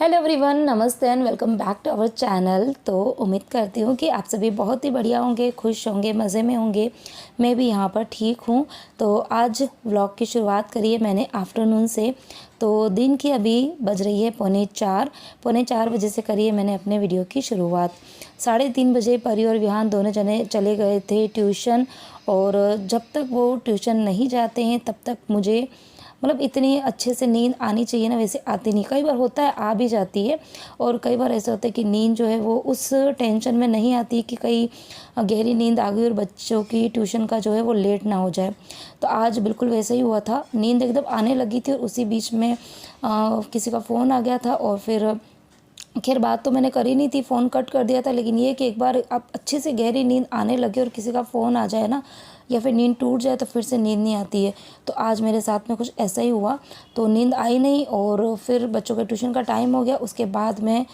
Hello everyone, नमस्ते and welcome back to our channel. तो उम्मीद करती हूँ कि आप सभी बहुत ही बढ़िया होंगे, खुश होंगे, मज़े में होंगे। मैं भी यहाँ पर ठीक हूँ। तो आज व्लॉग की शुरुआत करी है मैंने आफ्टरनून से। तो दिन की अभी बज रही है पौने चार बजे से करी है मैंने अपने वीडियो की शुरुआत। 3:30 बजे परी और विहान दोनों जने चले गए थे ट्यूशन। और जब तक वो ट्यूशन नहीं जाते हैं तब तक मुझे इतनी अच्छे से नींद आनी चाहिए ना, वैसे आती नहीं। कई बार होता है आ भी जाती है, और कई बार ऐसा होता है कि नींद जो है वो उस टेंशन में नहीं आती कि कहीं गहरी नींद आ गई और बच्चों की ट्यूशन का जो है वो लेट ना हो जाए। तो आज बिल्कुल वैसे ही हुआ था, नींद एकदम आने लगी थी और उसी बीच में किसी का फ़ोन आ गया था। और फिर खैर बात तो मैंने करी नहीं थी, फ़ोन कट कर दिया था। लेकिन ये कि एक बार आप अच्छे से गहरी नींद आने लगे और किसी का फ़ोन आ जाए ना, या फिर नींद टूट जाए, तो फिर से नींद नहीं आती है। तो आज मेरे साथ में कुछ ऐसा ही हुआ। तो नींद आई नहीं और फिर बच्चों के ट्यूशन का टाइम हो गया। उसके बाद में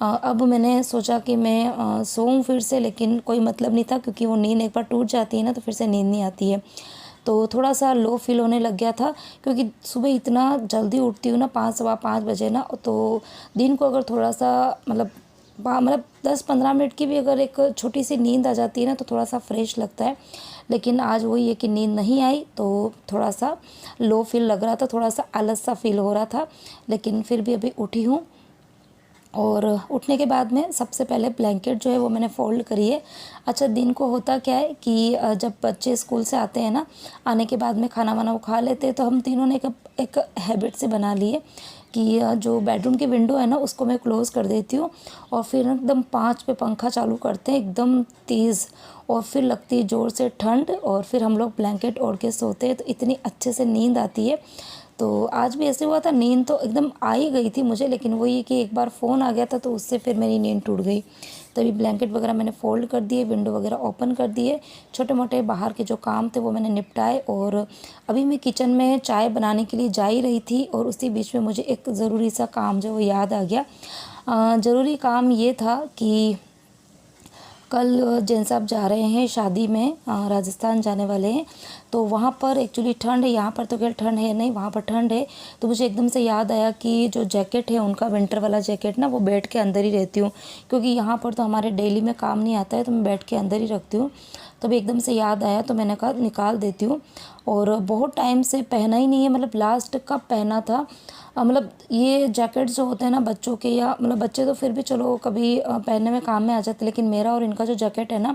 अब मैंने सोचा कि मैं सोऊं फिर से, लेकिन कोई मतलब नहीं था, क्योंकि वो नींद एक बार टूट जाती है ना तो फिर से नींद नहीं आती है। तो थोड़ा सा लो फील होने लग गया था, क्योंकि सुबह इतना जल्दी उठती हूँ ना, 5 सवा 5 बजे ना। तो दिन को अगर थोड़ा सा 10-15 मिनट की भी अगर एक छोटी सी नींद आ जाती है ना तो थोड़ा सा फ्रेश लगता है। लेकिन आज वही है कि नींद नहीं आई, तो थोड़ा सा लो फील लग रहा था, थोड़ा सा आलस सा फील हो रहा था। लेकिन फिर भी अभी उठी हूँ। और उठने के बाद में सबसे पहले ब्लैंकेट जो है वो मैंने फ़ोल्ड करी है। अच्छा, दिन को होता क्या है कि जब बच्चे स्कूल से आते हैं ना, आने के बाद में खाना वाना वो खा लेते हैं, तो हम तीनों ने एक हैबिट से बना ली है कि जो बेडरूम की विंडो है ना उसको मैं क्लोज़ कर देती हूँ। और फिर एकदम 5 पे पंखा चालू करते हैं एकदम तेज़, और फिर लगती है ज़ोर से ठंड, और फिर हम लोग ब्लैंकेट ओढ़ के सोते हैं, तो इतनी अच्छे से नींद आती है। तो आज भी ऐसे हुआ था, नींद तो एकदम आ ही गई थी मुझे, लेकिन वही कि एक बार फ़ोन आ गया था तो उससे फिर मेरी नींद टूट गई। तभी ब्लैंकेट वगैरह मैंने फ़ोल्ड कर दिए, विंडो वगैरह ओपन कर दिए, छोटे मोटे बाहर के जो काम थे वो मैंने निपटाए। और अभी मैं किचन में चाय बनाने के लिए जा ही रही थी, और उसी बीच में मुझे एक ज़रूरी सा काम जो वो याद आ गया। ज़रूरी काम ये था कि कल जैन साहब जा रहे हैं शादी में, राजस्थान जाने वाले हैं। तो वहाँ पर एक्चुअली ठंड है, यहाँ पर तो खैर ठंड है नहीं, वहाँ पर ठंड है। तो मुझे एकदम से याद आया कि जो जैकेट है उनका, विंटर वाला जैकेट ना, वो बेड के अंदर ही रहती हूँ, क्योंकि यहाँ पर तो हमारे डेली में काम नहीं आता है, तो मैं बेड के अंदर ही रखती हूँ। तो अभी एकदम से याद आया तो मैंने कहा निकाल देती हूँ। और बहुत टाइम से पहना ही नहीं है, लास्ट कब पहना था। ये जैकेट्स जो होते हैं ना बच्चों के, या बच्चे तो फिर भी चलो कभी पहनने में काम में आ जाते, लेकिन मेरा और इनका जो जैकेट है ना,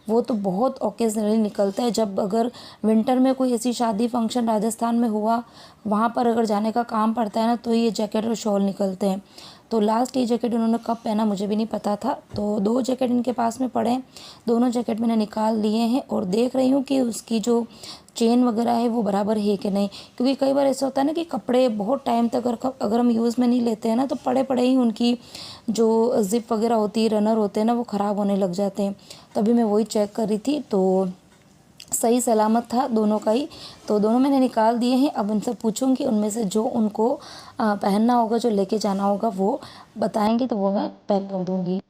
वो तो बहुत ओकेजनली निकलता है। जब अगर विंटर में कोई ऐसी शादी फंक्शन राजस्थान में हुआ, वहाँ पर अगर जाने का काम पड़ता है ना, तो ये जैकेट और शॉल निकलते हैं। तो लास्ट ये जैकेट उन्होंने कब पहना मुझे भी नहीं पता था। तो 2 जैकेट इनके पास में पड़े हैं, दोनों जैकेट मैंने निकाल लिए हैं, और देख रही हूँ कि उसकी जो चेन वगैरह है वो बराबर है कि नहीं। क्योंकि कई बार ऐसा होता है ना कि कपड़े बहुत टाइम तक अगर हम यूज़ में नहीं लेते हैं ना, तो पड़े पड़े ही उनकी जो ज़िप वगैरह होती है, रनर होते हैं ना, वो ख़राब होने लग जाते हैं। तभी मैं वही चेक कर रही थी, तो सही सलामत था दोनों का ही। तो दोनों मैंने निकाल दिए हैं। अब उनसे पूछूंगी, उनमें से जो उनको पहनना होगा, जो लेके जाना होगा, वो बताएंगे तो वो मैं पहन दूंगी।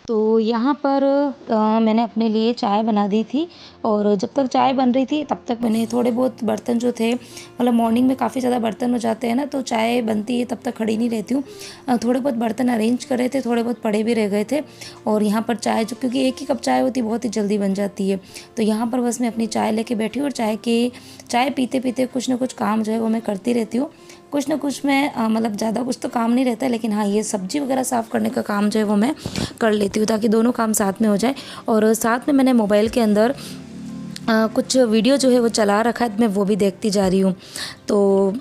तो यहाँ पर मैंने अपने लिए चाय बना दी थी। और जब तक चाय बन रही थी तब तक मैंने थोड़े बहुत बर्तन जो थे, मॉर्निंग में काफ़ी ज़्यादा बर्तन हो जाते हैं ना, तो चाय बनती है तब तक खड़ी नहीं रहती हूँ। थोड़े बहुत बर्तन अरेंज कर रहे थे, थोड़े बहुत पड़े भी रह गए थे। और यहाँ पर चाय जो, क्योंकि एक ही कप चाय होती है, बहुत ही जल्दी बन जाती है। तो यहाँ पर बस मैं अपनी चाय लेके बैठी हूँ, और चाय पीते पीते कुछ ना कुछ काम जो है वो मैं करती रहती हूँ। कुछ ना कुछ मैं ज़्यादा कुछ तो काम नहीं रहता है, लेकिन हाँ, ये सब्ज़ी वगैरह साफ़ करने का काम जो है वो मैं कर लेती हूँ, ताकि दोनों काम साथ में हो जाए। और साथ में मैंने मोबाइल के अंदर कुछ वीडियो जो है वो चला रखा है, मैं वो भी देखती जा रही हूँ। तो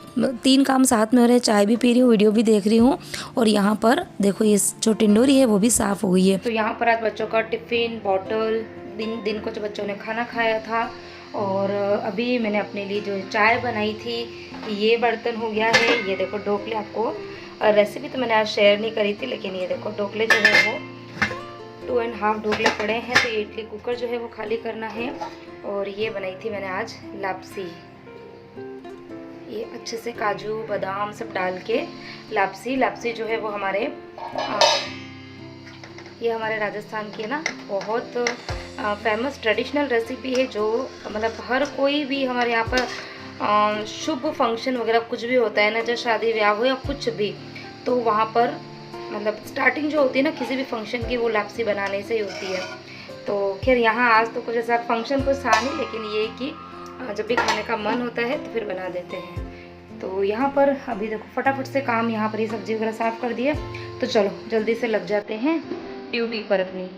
3 काम साथ में हो रहे हैं, चाय भी पी रही हूँ, वीडियो भी देख रही हूँ। और यहाँ पर देखो, ये जो टिंडोरी है वो भी साफ़ हो गई है। तो यहाँ पर आज बच्चों का टिफ़िन बॉटल, दिन को जो बच्चों ने खाना खाया था। और अभी मैंने अपने लिए जो चाय बनाई थी, ये बर्तन हो गया है। ये देखो ढोकले, आपको रेसिपी तो मैंने आज शेयर नहीं करी थी, लेकिन ये देखो ढोकले जो है वो 2.5 ढोकले पड़े हैं। तो ये इडली कुकर जो है वो खाली करना है। और ये बनाई थी मैंने आज लापसी। ये अच्छे से काजू बादाम सब डाल के लापसी जो है वो हमारे ये हमारे राजस्थान की ना बहुत फेमस ट्रेडिशनल रेसिपी है, जो मतलब हर कोई भी हमारे यहाँ पर शुभ फंक्शन वगैरह कुछ भी होता है ना, जब शादी ब्याह हो या कुछ भी, तो वहाँ पर मतलब स्टार्टिंग जो होती है ना किसी भी फंक्शन की, वो लापसी बनाने से ही होती है। तो खैर यहाँ आज तो कुछ ऐसा फंक्शन कुछ था नहीं, लेकिन ये कि जब भी खाने का मन होता है तो फिर बना देते हैं। तो यहाँ पर अभी देखो फटाफट से काम यहाँ पर ये सब्जी वगैरह साफ़ कर दिए, तो चलो जल्दी से लग जाते हैं ड्यूटी पर अपनी।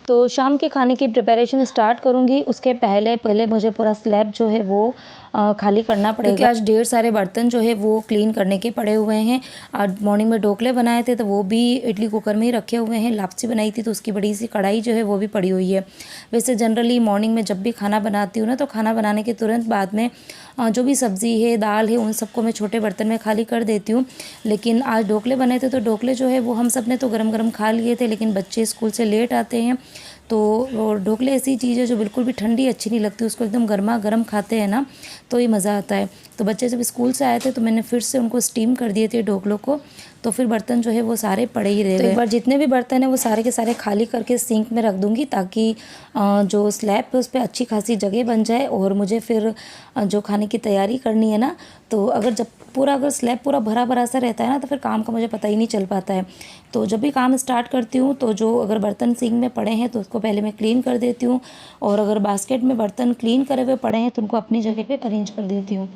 तो शाम के खाने की प्रिपरेशन स्टार्ट करूँगी, उसके पहले पहले मुझे पूरा स्लैब जो है वो खाली करना पड़ेगा, क्योंकि आज ढेर सारे बर्तन जो है वो क्लीन करने के पड़े हुए हैं। आज मॉर्निंग में ढोकले बनाए थे तो वो भी इडली कुकर में ही रखे हुए हैं। लापसी बनाई थी तो उसकी बड़ी सी कढ़ाई जो है वो भी पड़ी हुई है। वैसे जनरली मॉर्निंग में जब भी खाना बनाती हूँ ना, तो खाना बनाने के तुरंत बाद में जो भी सब्ज़ी है दाल है उन सबको मैं छोटे बर्तन में खाली कर देती हूँ। लेकिन आज ढोकले बने थे तो ढोकले जो है वो हम सब ने तो गरम गरम खा लिए थे, लेकिन बच्चे स्कूल से लेट आते हैं तो वो ढोकले ऐसी चीज़ है जो बिल्कुल भी ठंडी अच्छी नहीं लगती, उसको एकदम गर्मा गर्म खाते हैं ना तो ये मज़ा आता है। तो बच्चे जब स्कूल से आए थे तो मैंने फिर से उनको स्टीम कर दिए थे ढोकलों को, तो फिर बर्तन जो है वो सारे पड़े ही रह गए। तो एक बार जितने भी बर्तन हैं वो सारे के सारे खाली करके सिंक में रख दूँगी, ताकि जो स्लैब है उस पर अच्छी खासी जगह बन जाए। और मुझे फिर जो खाने की तैयारी करनी है ना, तो अगर स्लैब पूरा भरा भरा सा रहता है ना, तो फिर काम का मुझे पता ही नहीं चल पाता है। तो जब भी काम स्टार्ट करती हूँ तो जो अगर बर्तन सिंक में पड़े हैं तो उसको पहले मैं क्लीन कर देती हूँ, और अगर बास्केट में बर्तन क्लीन करे हुए पड़े हैं तो उनको अपनी जगह पे अरेंज कर देती हूँ।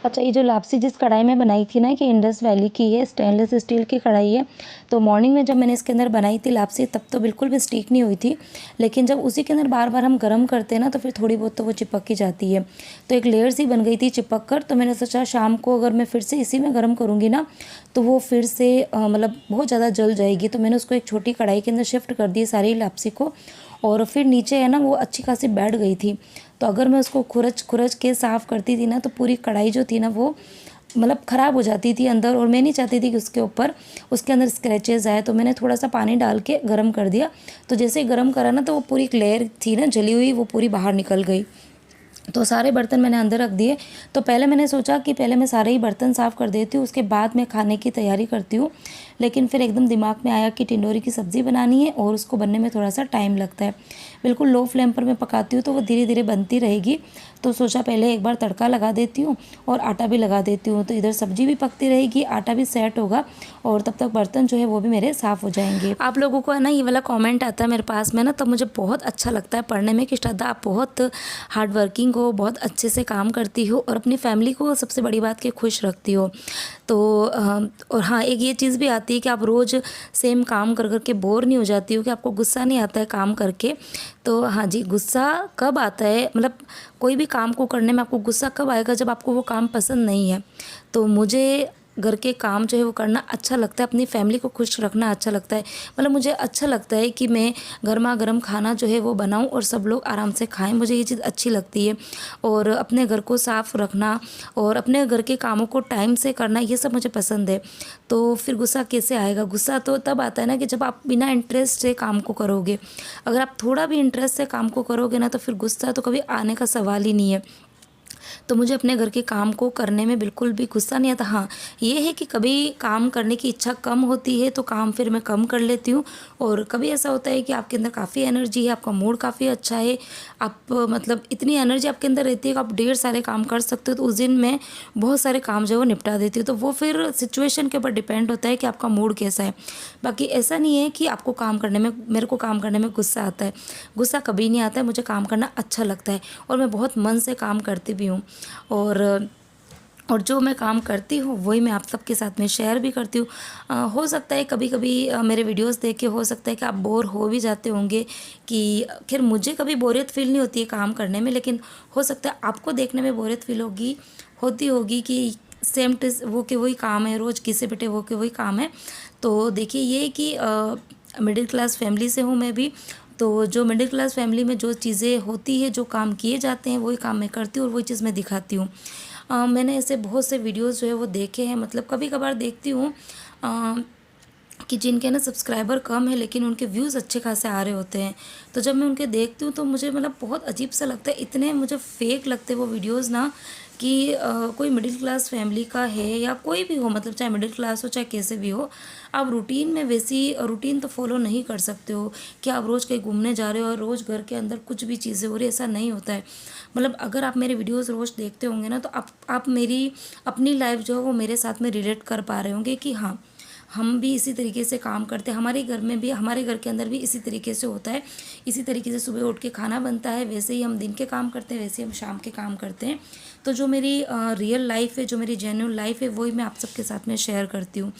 अच्छा, ये जो लापसी जिस कढ़ाई में बनाई थी ना, कि इंडस वैली की है, स्टेनलेस स्टील की कढ़ाई है। तो मॉर्निंग में जब मैंने इसके अंदर बनाई थी लापसी, तब तो बिल्कुल भी स्टीक नहीं हुई थी, लेकिन जब उसी के अंदर बार बार हम गर्म करते हैं ना, तो फिर थोड़ी बहुत तो वो चिपक ही जाती है। तो एक लेयर सी बन गई थी चिपक कर। तो मैंने सोचा शाम को अगर मैं फिर से इसी में गर्म करूँगी ना, तो वो फिर से मतलब बहुत ज़्यादा जल जाएगी। तो मैंने उसको एक छोटी कढ़ाई के अंदर शिफ्ट कर दी सारी लापसी को, और फिर नीचे है ना वो अच्छी खासी बैठ गई थी। तो अगर मैं उसको खुरच खुरच के साफ़ करती थी ना, तो पूरी कढ़ाई जो थी ना वो मतलब ख़राब हो जाती थी अंदर, और मैं नहीं चाहती थी कि उसके अंदर स्क्रैचेस आए। तो मैंने थोड़ा सा पानी डाल के गर्म कर दिया। तो जैसे ही गर्म करा ना, तो वो पूरी एक लेयर थी ना जली हुई, वो पूरी बाहर निकल गई। तो सारे बर्तन मैंने अंदर रख दिए। तो पहले मैंने सोचा कि पहले मैं सारे ही बर्तन साफ़ कर देती हूँ, उसके बाद मैं खाने की तैयारी करती हूँ। लेकिन फिर एकदम दिमाग में आया कि टिंडोरी की सब्ज़ी बनानी है और उसको बनने में थोड़ा सा टाइम लगता है। बिल्कुल लो फ्लेम पर मैं पकाती हूँ तो वो धीरे धीरे बनती रहेगी। तो सोचा पहले एक बार तड़का लगा देती हूँ और आटा भी लगा देती हूँ, तो इधर सब्ज़ी भी पकती रहेगी, आटा भी सेट होगा, और तब तक बर्तन जो है वो भी मेरे साफ़ हो जाएंगे। आप लोगों को है ना ये वाला कमेंट आता है मेरे पास में ना, तब मुझे बहुत अच्छा लगता है पढ़ने में कि श्रद्धा आप बहुत हार्ड वर्किंग हो, बहुत अच्छे से काम करती हो और अपनी फैमिली को सबसे बड़ी बात कि खुश रखती हो। तो और हाँ, एक ये चीज़ भी आती है कि आप रोज़ सेम काम कर कर के बोर नहीं हो जाती हो, कि आपको गुस्सा नहीं आता है काम करके। तो हाँ जी, गुस्सा कब आता है, मतलब कोई भी काम को करने में आपको गुस्सा कब आएगा, जब आपको वो काम पसंद नहीं है। तो मुझे घर के काम जो है वो करना अच्छा लगता है, अपनी फैमिली को खुश रखना अच्छा लगता है। मतलब मुझे अच्छा लगता है कि मैं गर्मा गर्म खाना जो है वो बनाऊं और सब लोग आराम से खाएं, मुझे ये चीज़ अच्छी लगती है। और अपने घर को साफ़ रखना और अपने घर के कामों को टाइम से करना, ये सब मुझे पसंद है। तो फिर गुस्सा कैसे आएगा? गुस्सा तो तब आता है ना कि जब आप बिना इंटरेस्ट से काम को करोगे। अगर आप थोड़ा भी इंटरेस्ट से काम को करोगे ना, तो फिर गुस्सा तो कभी आने का सवाल ही नहीं है। तो मुझे अपने घर के काम को करने में बिल्कुल भी गुस्सा नहीं आता। हाँ, ये है कि कभी काम करने की इच्छा कम होती है तो काम फिर मैं कम कर लेती हूँ, और कभी ऐसा होता है कि आपके अंदर काफ़ी एनर्जी है, आपका मूड काफ़ी अच्छा है, आप मतलब इतनी एनर्जी आपके अंदर रहती है कि आप ढेर सारे काम कर सकते हो, तो उस दिन मैं बहुत सारे काम जो है वो निपटा देती हूँ। तो वो फिर सिचुएशन के ऊपर डिपेंड होता है कि आपका मूड कैसा है। बाकी ऐसा नहीं है कि आपको काम करने में, मेरे को काम करने में गुस्सा आता है। गुस्सा कभी नहीं आता है, मुझे काम करना अच्छा लगता है और मैं बहुत मन से काम करती भी हूँ। और और जो मैं काम करती हूँ वही मैं आप सबके साथ में शेयर भी करती हूँ। हो सकता है कभी कभी मेरे वीडियोस देख के हो सकता है कि आप बोर हो भी जाते होंगे, कि खैर मुझे कभी बोरियत फील नहीं होती है काम करने में, लेकिन हो सकता है आपको देखने में बोरियत फील होती होगी कि सेम टू वो के वही काम है, रोज़ घिसे पिटे वो के वही काम है। तो देखिए ये कि मिडिल क्लास फैमिली से हूँ मैं भी, तो जो मिडिल क्लास फैमिली में जो चीज़ें होती है, जो काम किए जाते हैं, वही काम मैं करती हूँ और वही चीज़ मैं दिखाती हूँ। मैंने ऐसे बहुत से वीडियोस जो है वो देखे हैं, मतलब कभी कभार देखती हूँ कि जिनके ना सब्सक्राइबर कम है लेकिन उनके व्यूज़ अच्छे खासे आ रहे होते हैं। तो जब मैं उनके देखती हूँ तो मुझे मतलब बहुत अजीब सा लगता है, इतने मुझे फेक लगते हैं वो वीडियोज़ ना, कि कोई मिडिल क्लास फैमिली का है या कोई भी हो, मतलब चाहे मिडिल क्लास हो चाहे कैसे भी हो, आप रूटीन में वैसी रूटीन तो फॉलो नहीं कर सकते हो कि आप रोज़ कहीं घूमने जा रहे हो और रोज़ घर के अंदर कुछ भी चीज़ें हो रही, ऐसा नहीं होता है। मतलब अगर आप मेरे वीडियोस रोज़ देखते होंगे ना, तो आप मेरी अपनी लाइफ जो है वो मेरे साथ में रिलेट कर पा रहे होंगे कि हाँ, हम भी इसी तरीके से काम करते हैं, हमारे घर में भी, हमारे घर के अंदर भी इसी तरीके से होता है, इसी तरीके से सुबह उठ के खाना बनता है, वैसे ही हम दिन के काम करते हैं, वैसे ही हम शाम के काम करते हैं। तो जो मेरी रियल लाइफ है, जो मेरी जेन्युइन लाइफ है, वही मैं आप सबके साथ में शेयर करती हूँ।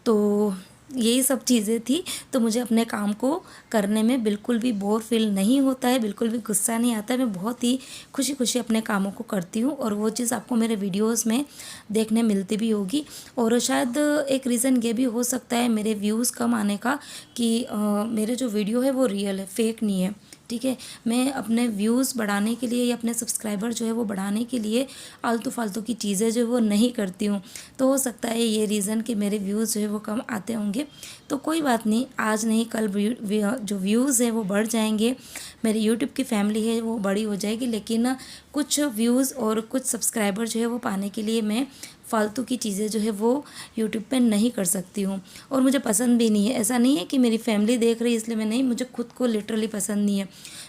तो यही सब चीज़ें थी। तो मुझे अपने काम को करने में बिल्कुल भी बोर फील नहीं होता है, बिल्कुल भी गुस्सा नहीं आता है। मैं बहुत ही खुशी खुशी अपने कामों को करती हूँ और वो चीज़ आपको मेरे वीडियोस में देखने मिलती भी होगी। और शायद एक रीज़न ये भी हो सकता है मेरे व्यूज़ कम आने का, कि मेरे जो वीडियो है वो रियल है, फेक नहीं है। ठीक है, मैं अपने व्यूज़ बढ़ाने के लिए या अपने सब्सक्राइबर जो है वो बढ़ाने के लिए आलतू फालतू की चीज़ें जो है वो नहीं करती हूँ। तो हो सकता है ये रीज़न कि मेरे व्यूज़ जो है वो कम आते होंगे। तो कोई बात नहीं, आज नहीं कल जो व्यूज़ है वो बढ़ जाएंगे, मेरी यूट्यूब की फैमिली है वो बड़ी हो जाएगी। लेकिन कुछ व्यूज़ और कुछ सब्सक्राइबर जो है वो पाने के लिए मैं फालतू की चीज़ें जो है वो यूट्यूब पे नहीं कर सकती हूँ, और मुझे पसंद भी नहीं है। ऐसा नहीं है कि मेरी फैमिली देख रही है इसलिए मैं नहीं, मुझे खुद को लिटरली पसंद नहीं है।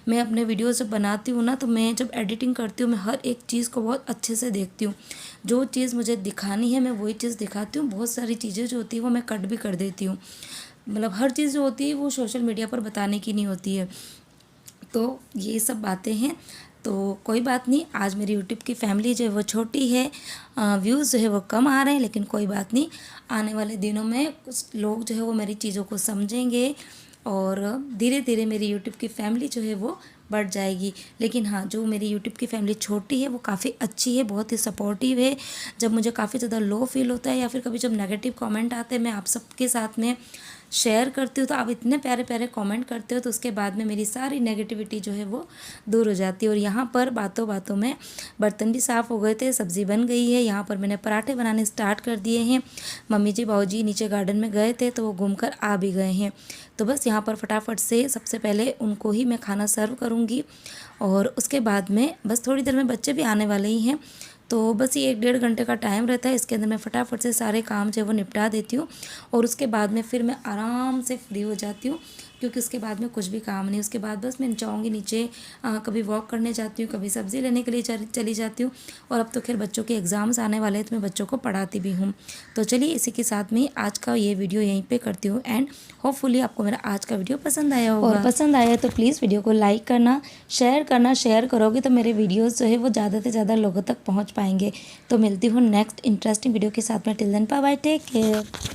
मैं अपने वीडियोस जब बनाती हूँ ना, तो मैं जब एडिटिंग करती हूँ मैं हर एक चीज़ को बहुत अच्छे से देखती हूँ। जो चीज़ मुझे दिखानी है मैं वही चीज़ दिखाती हूँ। बहुत सारी चीज़ें जो होती है वो मैं कट भी कर देती हूँ। मतलब हर चीज़ जो होती है वो सोशल मीडिया पर बताने की नहीं होती है। तो ये सब बातें हैं। तो कोई बात नहीं, आज मेरी यूट्यूब की फैमिली जो है वो छोटी है, व्यूज़ जो है वो कम आ रहे हैं, लेकिन कोई बात नहीं, आने वाले दिनों में कुछ लोग जो है वो मेरी चीज़ों को समझेंगे और धीरे धीरे मेरी यूट्यूब की फैमिली जो है वो बढ़ जाएगी। लेकिन हाँ, जो मेरी यूट्यूब की फैमिली छोटी है वो काफ़ी अच्छी है, बहुत ही सपोर्टिव है। जब मुझे काफ़ी ज़्यादा लो फील होता है या फिर कभी जब नेगेटिव कमेंट आते हैं, मैं आप सबके साथ में शेयर करती हूँ, तो आप इतने प्यारे प्यारे कमेंट करते हो, तो उसके बाद में मेरी सारी नेगेटिविटी जो है वो दूर हो जाती है। और यहाँ पर बातों बातों में बर्तन भी साफ़ हो गए थे, सब्ज़ी बन गई है। यहाँ पर मैंने पराठे बनाने स्टार्ट कर दिए हैं। मम्मी जी बाबूजी नीचे गार्डन में गए थे तो वो घूम कर आ भी गए हैं। तो बस यहाँ पर फटाफट से सबसे पहले उनको ही मैं खाना सर्व करूँगी, और उसके बाद में बस थोड़ी देर में बच्चे भी आने वाले ही हैं। तो बस ये 1-1.5 घंटे का टाइम रहता है, इसके अंदर मैं फटाफट से सारे काम जो है वो निपटा देती हूँ, और उसके बाद में फिर मैं आराम से फ्री हो जाती हूँ, क्योंकि उसके बाद में कुछ भी काम नहीं। उसके बाद बस मैं जाऊँगी नीचे, कभी वॉक करने जाती हूँ, कभी सब्ज़ी लेने के लिए चली जाती हूँ। और अब तो खैर बच्चों के एग्ज़ाम्स आने वाले हैं तो मैं बच्चों को पढ़ाती भी हूँ। तो चलिए इसी के साथ में आज का ये वीडियो यहीं पे करती हूँ एंड होपफुली आपको मेरा आज का वीडियो पसंद आया होगा। और पसंद आया तो प्लीज़ वीडियो को लाइक करना, शेयर करोगे तो मेरे वीडियोज़ जो है वो ज़्यादा से ज़्यादा लोगों तक पहुँच पाएंगे। तो मिलती हूँ नेक्स्ट इंटरेस्टिंग वीडियो के साथ में। Till then bye bye, take care.